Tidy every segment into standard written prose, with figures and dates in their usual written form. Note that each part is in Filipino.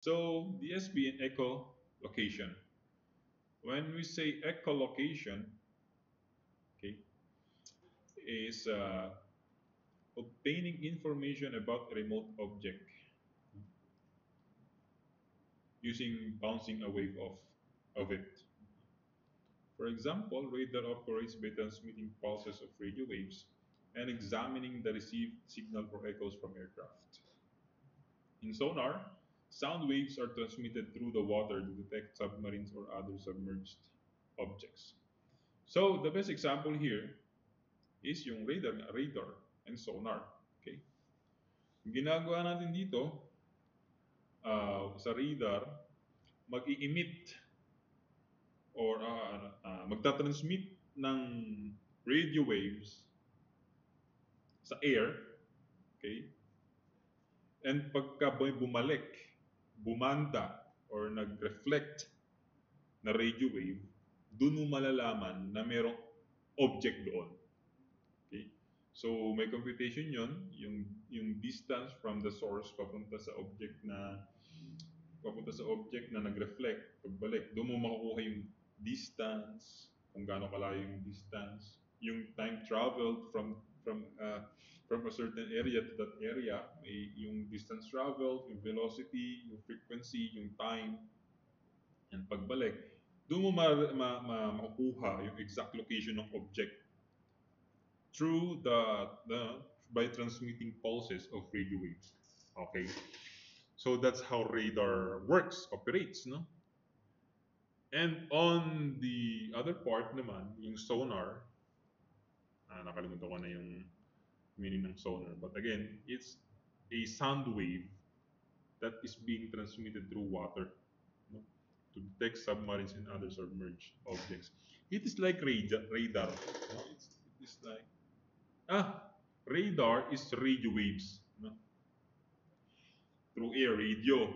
So the SB and echolocation. When we say echolocation, okay, is obtaining information about a remote object using bouncing a wave of it. For example, radar operates by transmitting pulses of radio waves and examining the received signal for echoes from aircraft. In sonar, sound waves are transmitted through the water to detect submarines or other submerged objects. So the best example here is yung radar and sonar. Okay? Yung ginagawa natin dito sa radar, mag-i-emit or magta-transmit ng radio waves sa air, okay? And pagka bumalik, bumanda or nag-reflect na radio wave, doon mo malalaman na merong object doon. Okay? So may computation 'yon, yung distance from the source papunta sa object na nag-reflect, pagbalik, doon mo makukuha yung distance, kung gaano kalayo yung distance, yung time traveled from a certain area to that area, may yung distance traveled, yung velocity, yung frequency, yung time, and pagbalik, doon mo makukuha yung exact location ng object through the by transmitting pulses of radio waves. Okay, so that's how radar works, operates, no? And on the other part naman, yung sonar, nakalimutan ko na yung meaning ng sonar. But again, it's a sound wave that is being transmitted through water, no? To detect submarines and other submerged objects. It is like radar. No? It's like radar is radio waves, no? Through air, radio.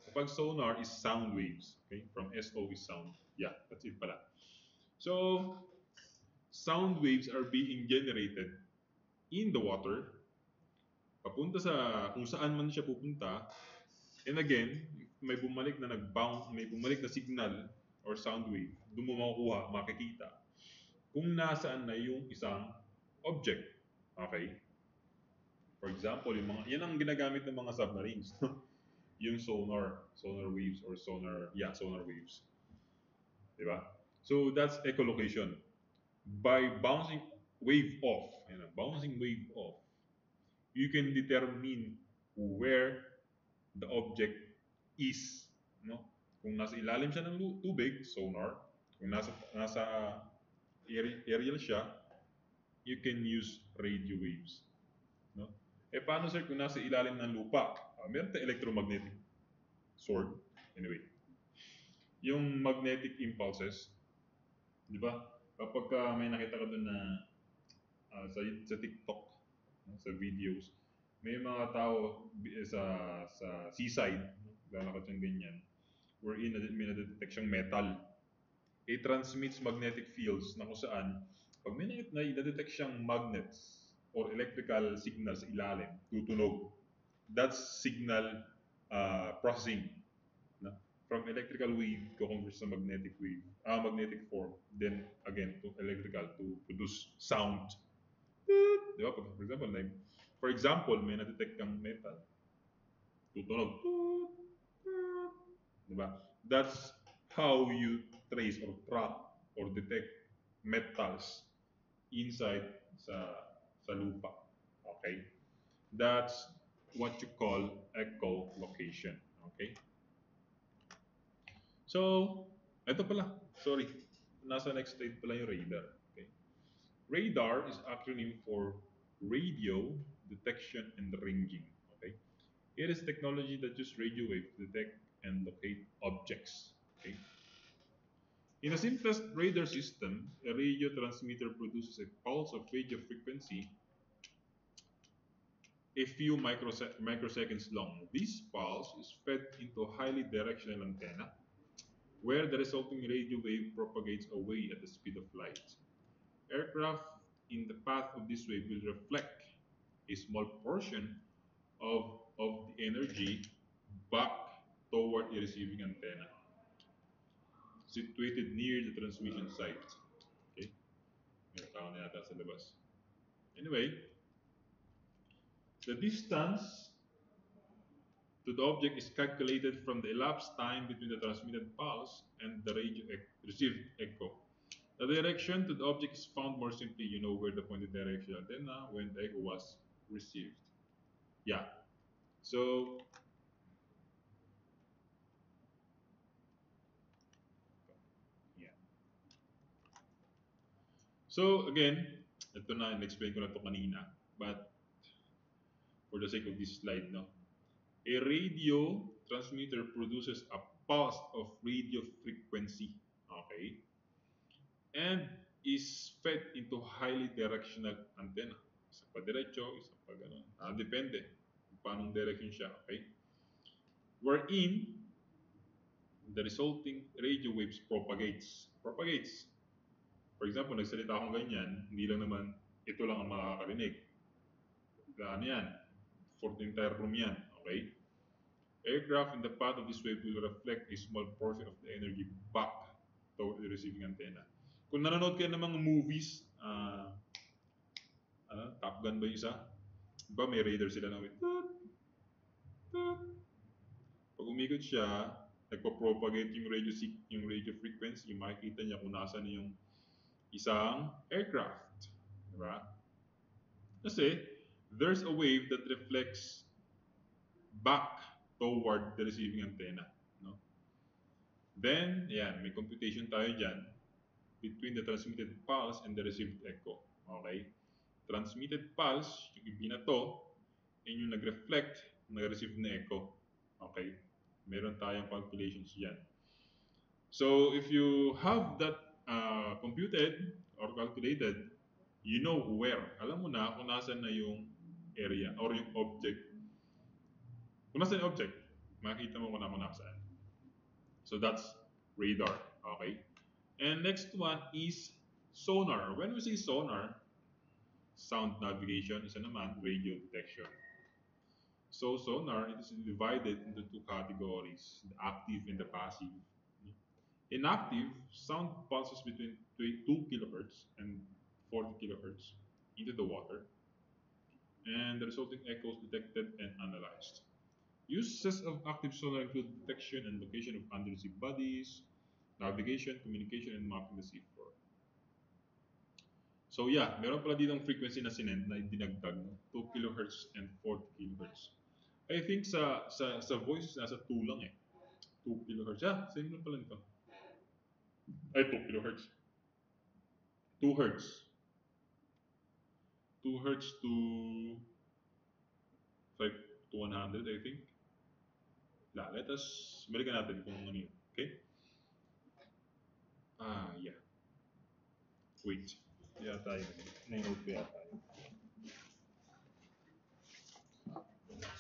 Kapag sonar is sound waves. Okay, from SO is sound. Yeah, that's it pala. So sound waves are being generated in the water papunta sa kung saan man siya pupunta. And again, may bumalik na signal or sound wave, doon mo makukuha, makikita kung nasaan na yung isang object. Okay? For example, yan ang ginagamit ng mga submarines. Yung sonar waves or sonar waves. Diba? So that's echolocation. By bouncing wave off, you can determine where the object is, no? Kung nasa ilalim siya ng tubig, sonar. Kung nasa aerial siya, you can use radio waves, no? Paano sir kung nasa ilalim ng lupa? Meron tayong electromagnetic sword. Anyway, yung magnetic impulses, di ba? Kapag may nakita ka doon na sa TikTok, sa videos, may mga tao sa seaside, lalakad siyang ganyan, wherein may nadetect siyang metal. It transmits magnetic fields na kung saan, pag may nadetect siyang magnets or electrical signals sa ilalim, tutunog. That's signal processing. Na? From electrical wave, convert sa magnetic form. Then again, to electrical to produce sound. Di ba? For example, may na-detect kang metal, tutunog. Di ba? That's how you trace or track or detect metals inside sa lupa. Okay? That's what you call echolocation. Okay? So, ito pala. Sorry. Nasa next slide pala yung radar. Okay? Radar is acronym for radio detection and ringing. Okay, it is technology that uses radio wave to detect and locate objects. Okay, in the simplest radar system, a radio transmitter produces a pulse of radio frequency a few microseconds long. This pulse is fed into a highly directional antenna, where the resulting radio wave propagates away at the speed of light. Aircraft in the path of this wave will reflect a small portion of the energy back toward a receiving antenna situated near the transmission site. Okay? May tao na yata sa labas. Anyway, the distance to the object is calculated from the elapsed time between the transmitted pulse and the received echo. The direction to the object is found more simply. You know where the pointed direction antenna when the echo was received. Yeah. So, yeah. So again, ito na, in-explain ko na to kanina. But for the sake of this slide, no? A radio transmitter produces a pulse of radio frequency. Okay? And is fed into highly directional antenna. Isa pa diretso, isa pa ganun. Depende kung paanong direction siya. Okay? Wherein the resulting radio waves propagates. Propagates. For example, nagsalita akong ganyan, hindi lang naman ito lang ang makakarinig. Ano yan? For the entire room yan. Okay? Aircraft in the path of this wave will reflect a small portion of the energy back toward the receiving antenna. Kung nanonood kayo ng mga movies, Top Gun ba yung isa? Diba may radar sila na with toot, toot. Pag umikot siya, nagpa-propagate yung radio frequency, makikita niya kung nasaan yung isang aircraft. Diba? Kasi, there's a wave that reflects back toward the receiving antenna. No? Then, yan, may computation tayo dyan between the transmitted pulse and the received echo. Okay? Transmitted pulse, yung ibinato, and yung nag-reflect, nag-receive na echo. Okay? Meron tayong calculations dyan. So, if you have that computed or calculated, you know where. Alam mo na kung nasan na yung area or yung object. Kung nasan yung object, makikita mo kung nasaan. So, that's radar. Okay? And next one is sonar. When we say sonar, sound navigation, isa naman, radio detection. So sonar, it is divided into two categories, the active and the passive. In active, sound pulses between 2 kilohertz and 40 kilohertz into the water, and the resulting echoes detected and analyzed. Uses of active sonar include detection and location of undersea bodies, navigation, communication, and mapping the seafloor. So yeah, meron pala ditong frequency na sinend na dinagdag, 2 kilohertz and 40 kilohertz. I think sa voice nasa 2 lang eh. 2 kilohertz. Same lang pala nito. Ay, 2 kilohertz. 2 hertz. 2 hertz to 5 to 100, I think. Let us balikan natin kung ano yun. Okay? Yeah. Wait. Yata yun. Nai-note ko yata yun.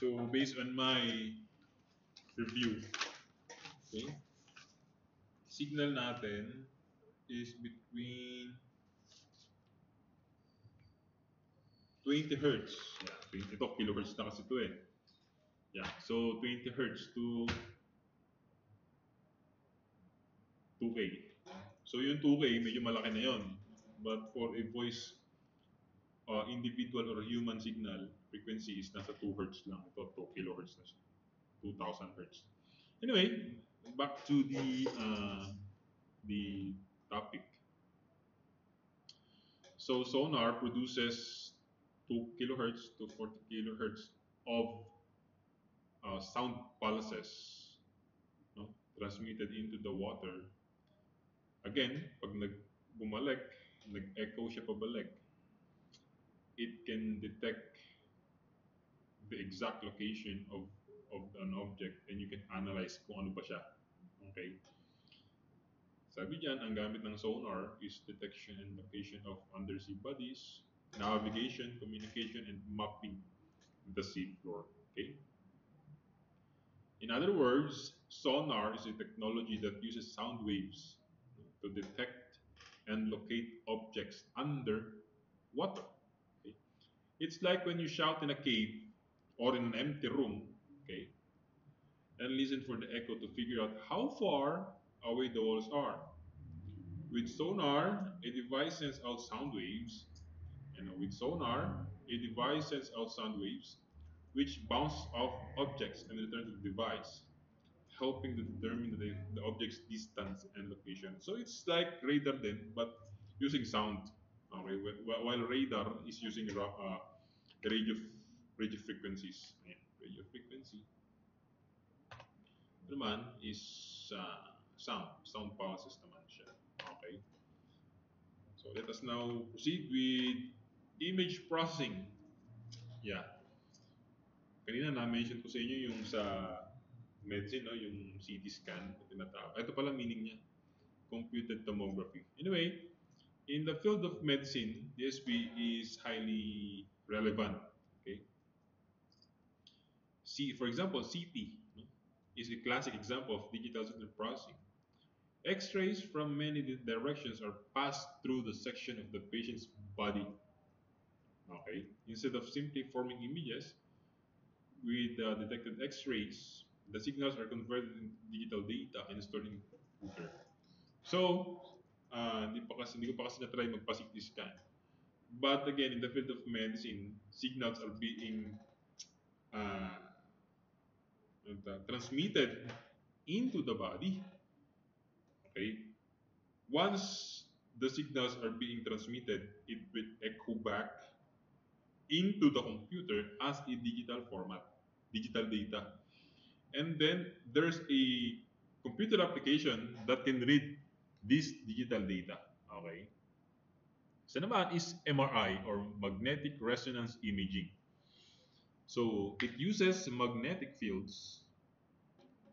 So, based on my review, okay, signal natin is between 20 hertz. Yeah, ito kilohertz na kasi ito eh. Yeah, so 20 hertz to 2K. So yung 2K, medyo malaki na yon. But for a voice individual or human signal, frequency is nasa 2 hertz lang. Ito 2 kilohertz na siya. 2000 hertz. Anyway, back to the topic. So sonar produces 2 kilohertz to 40 kilohertz of sound pulses, no, transmitted into the water. Again, pag bumalik, nag-echo siya pabalik, it can detect the exact location of an object and you can analyze kung ano ba siya. Okay? Sabi diyan, ang gamit ng sonar is detection and location of undersea bodies, navigation, communication, and mapping the seafloor. Okay? In other words, sonar is a technology that uses sound waves to detect and locate objects under water. Okay? It's like when you shout in a cave or in an empty room, okay? and listen for the echo to figure out how far away the walls are. With sonar, a device sends out sound waves, and with sonar, a device sends out sound waves which bounce off objects and return to the device, helping to determine the object's distance and location. So it's like radar then, but using sound. Okay, while radar is using radio radio frequencies. Ayan, radio frequency naman is sound pulses naman siya. Okay. So let us now proceed with image processing. Yeah. Kanina na-mention ko sa inyo yung sa medicine, no? Yung CT scan na tinatawag. Ito pala meaning niya, computed tomography. Anyway, in the field of medicine, DSP is highly relevant. Okay. See, for example, CT, no, is a classic example of digital signal processing. X-rays from many directions are passed through the section of the patient's body. Okay. Instead of simply forming images with detected X-rays, the signals are converted into digital data and stored in the computer. So, hindi ko pa kasi na-try magpa-CT scan. But again, in the field of medicine, signals are being uh, transmitted into the body. Okay. Once the signals are being transmitted, it will echo back into the computer as a digital format, digital data. And then there's a computer application that can read this digital data. Okay. So naman is MRI or magnetic resonance imaging. So it uses magnetic fields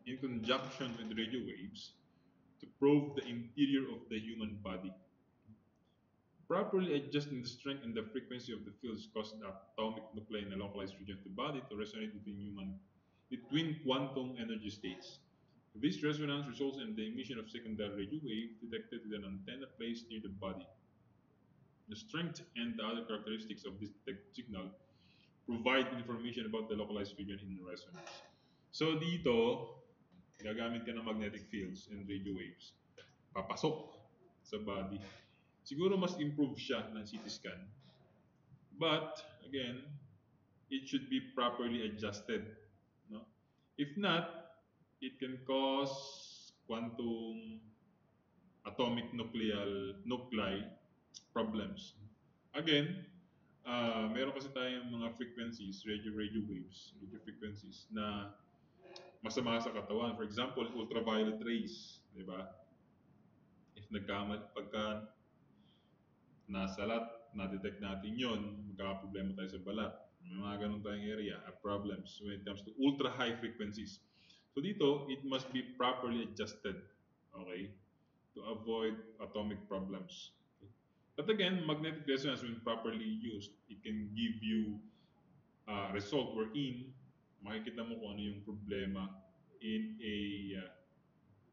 in conjunction with radio waves to probe the interior of the human body. Properly adjusting the strength and the frequency of the fields causes the atomic nuclei in a localized region of the body to resonate between quantum energy states. This resonance results in the emission of secondary radio wave detected with an antenna placed near the body. The strength and the other characteristics of this signal provide information about the localized region in resonance. So dito, gagamit ka ng magnetic fields and radio waves. Papasok sa body. Siguro mas improve siya ng CT scan. But again, it should be properly adjusted. No? If not, it can cause quantum atomic nuclei problems. Again, meron kasi tayong mga frequencies, radio waves, radio frequencies na masama sa katawan. For example, ultraviolet rays, di ba? If pagka nasa balat, na-detect natin yon, magkakaproblema tayo sa balat. May mga ganun tayong area or problems when it comes to ultra high frequencies. So dito, it must be properly adjusted, okay, to avoid atomic problems. Okay? But again, magnetic resonance when properly used, it can give you a result wherein makikita mo kung ano yung problema in a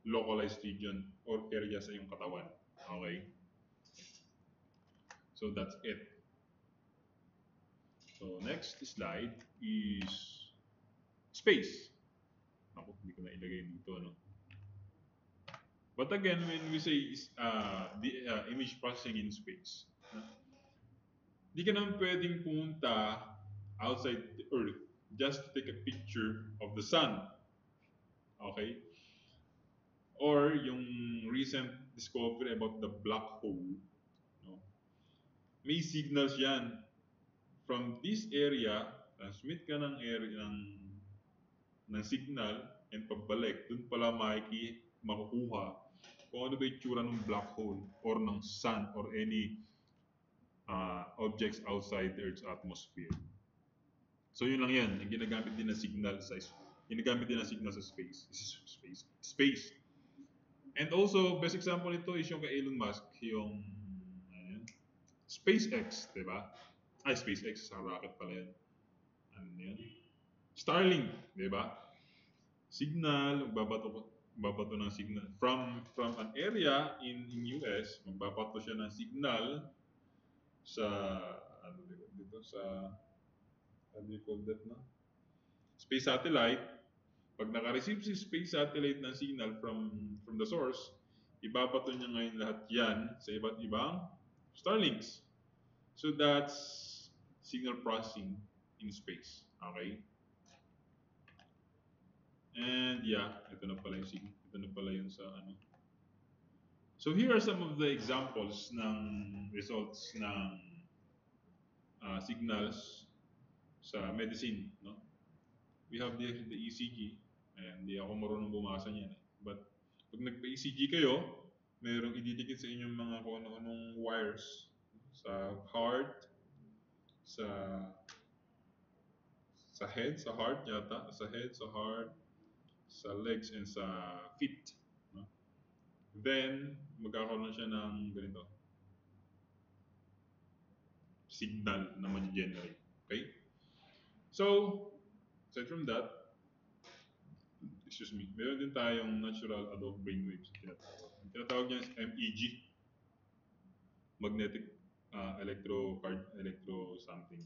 localized region or area sa iyong katawan. Okay? So that's it. So next slide is space. Ako, hindi ko na ilagay dito, no? But again, when we say the image processing in space, di ka naman pwedeng pumunta outside the Earth just to take a picture of the sun. Okay? Or yung recent discovery about the black hole. No? May signals yan. From this area, transmit ka ng signal and pabalik. Doon pala makukuha kung ano ba yung tsura ng black hole or ng sun or any objects outside the Earth's atmosphere. So yun lang yan. Yung ginagamit din na signal sa space. Space. And also, best example nito is yung kay Elon Musk, yung SpaceX, di ba? Ay, SpaceX, sa rocket pala yan. Ano yan? Starlink, di ba? Signal, magbabato ng signal. From an area in US, magbabato siya ng signal sa, ano dito, sa, how do you call that, no? Space satellite, Pag naka-receive si space satellite ng signal from the source, ibabato niya ngayon lahat yan sa iba't ibang Starlinks. So that's signal processing in space. Okay? And yeah, ito na pala yung ito na pala yung sa ano. So here are some of the examples ng results ng signals sa medicine, no? We have the ECG, and hindi ako marunong bumasa niyan. But pag nagpa-ECG kayo, merong ididikit sa inyong mga kung ano-anong wires sa heart, sa sa heart yata, sa head, sa heart, sa legs, and sa feet. No? Then, magkakaroon siya ng ganito, signal na mag-generate. Okay? So, aside from that, excuse me, meron din tayong natural adult brainwaves. Tinatawag niya MEG, magnetic electro something.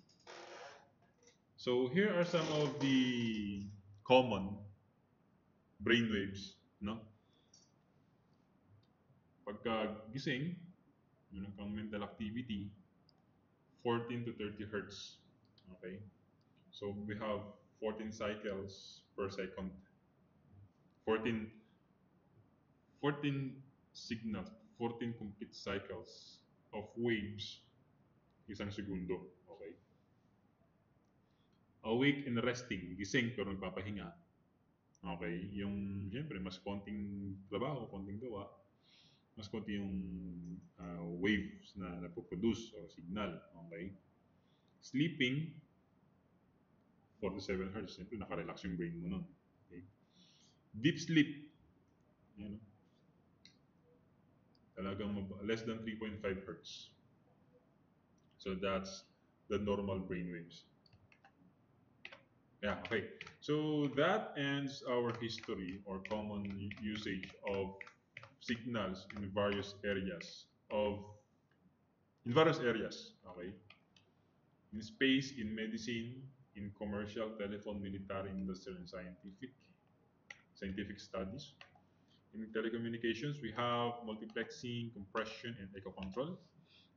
So here are some of the common brainwaves, no? Pagka gising, meron kang mental activity, 14 to 30 hertz. Okay? So we have 14 cycles per second. 14, 14 signals, 14 complete cycles of waves isang segundo. Okay? Awake and resting, gising pero nagpapahinga. Okay? Yung, siyempre, mas konting trabaho, konting gawa, mas konti yung waves na napoproduce o signal. Okay? Sleeping, 47 hertz. Siyempre, nakarelax yung brain mo nun. Okay? Deep sleep, you know, talagang less than 3.5 hertz. So that's the normal brain waves. Yeah, okay. So that ends our history or common usage of signals in various areas okay? In space, in medicine, in commercial, telephone, military, industrial, and scientific studies. In telecommunications, we have multiplexing, compression, and echo control.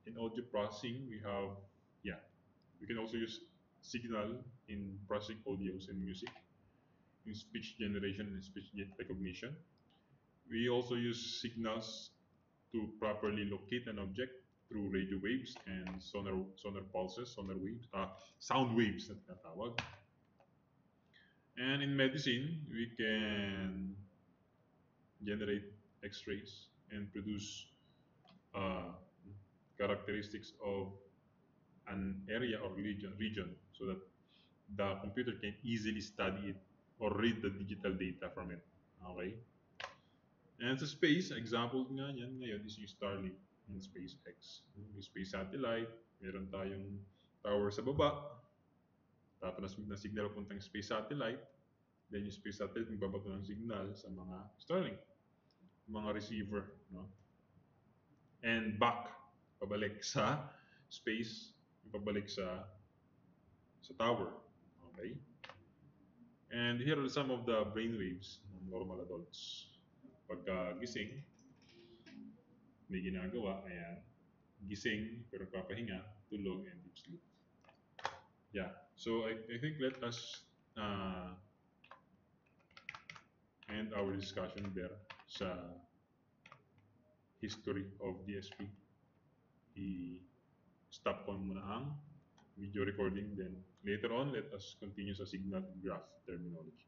In audio processing, we have, yeah, we can also use signal in processing audios and music. In speech generation and speech recognition, we also use signals to properly locate an object through radio waves and sonar pulses, sonar waves, sound waves na tinatawag. And in medicine, we can generate X-rays and produce uh, characteristics of an area or region so that the computer can easily study it or read the digital data from it. Okay? And sa space, example nga yan ngayon is yung Starlink and SpaceX. Yung space satellite, meron tayong tower sa baba, tapos na signal puntang space satellite, then yung space satellite magbabato ng signal sa mga Starlink, mga receiver, no? And back, pabalik sa space, pabalik sa tower. Okay? And here are some of the brainwaves ng normal adults. Pagka gising, may ginagawa, ayan, gising, pero papahinga, tulog, and deep sleep. Yeah, so I think let us end our discussion there sa history of DSP. I-stop ko muna ang video recording, then later on, let us continue sa signal graph terminology.